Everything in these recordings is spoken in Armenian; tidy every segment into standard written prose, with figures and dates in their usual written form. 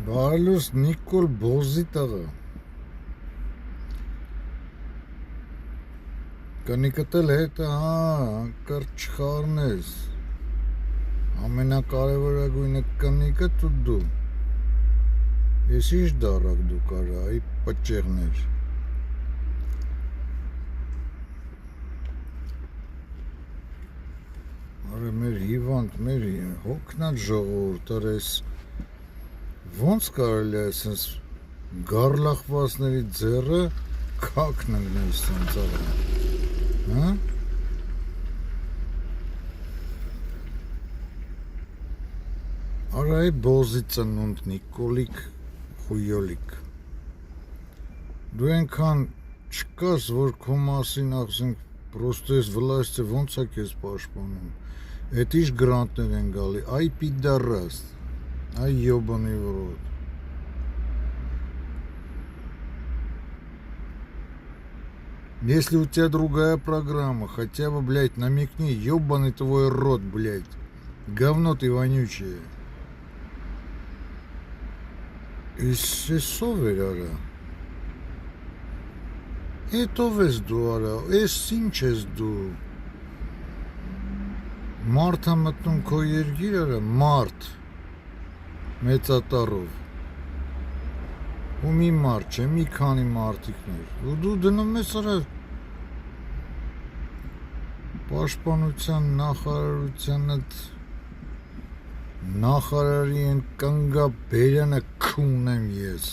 Բարելուս Նիկոլ Բոզի տղա կնիկտել հետը կրճ չխառնես ամենակարևորագույնը կնիկը դու ես ինչ դարակ դու կարա այ պճեղներ արը մեր հիվանդ մեր հոգնած ժողովուրդ արես ոնց կարելի է այսպես գառլախվածների ձեռը քաքն ընկնել սենց հա Արա Բոզի ծնունդ Նիկոլիկ խույոլիկ դու այնքան չկաս որ քո մասին ասենք պրոստո ես վլաստը ոնց է քեզ պաշտպանում էդ ինչ գրանտներ են գալի այ պիդարաս Ай, ёбаный в рот. Если у тебя другая программа, хотя бы, блядь, намекни, ёбаный твой рот, блядь. Говно ты вонючее. Είσαι սովեր արա Էտով ես դու արա Ես ինչ ես դու Մարդ է մտնում քո երգիր արա Մարդ մեծատառով ու մի մարդ չէ մի քանի մարդիկներ ու դու դնում ես արա պաշտպանության նախարարությանը նախարարի են կնգա բերանը քունեմ ես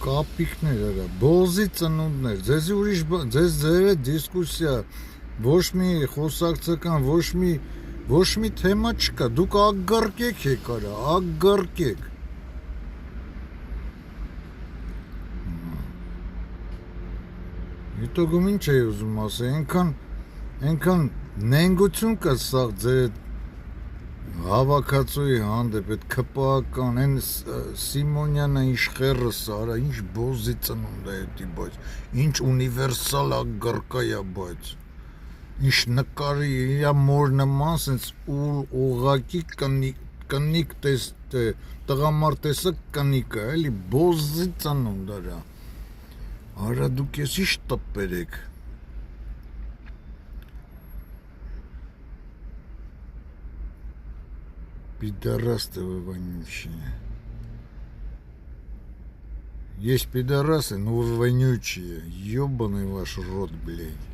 կապիկներ արա Բոզի ծնունդներ ձեզի ուրիշ ձեզ ձեր է դիսկուսիա ոչ մի խոսակցական ոչ մի թեմա չկա դուք ագարկեք եք արա ագարկեք Իտոգում ինչ է ուզում ասել այնքան նենգություն կա սա ձեր հավաքածուի հանդեպ այդ քպական այն Սիմոնյանը ինչ խերս արա ինչ Բոզի ծնունդ է էդի բայց ինչ ունիվերսալ ագարկա է բայց Ինչ նկարի իր մոր նման սենց ուղղակի կնիկ տղամարդ տեսակ կնիկ է էլի Բոզի ծնունդ արա Արա դուք ես ինչ տպեր եք Пидорас ты вы вонючие Есть пидорасы, но вы вонючие Ёбаный ваш рот, блядь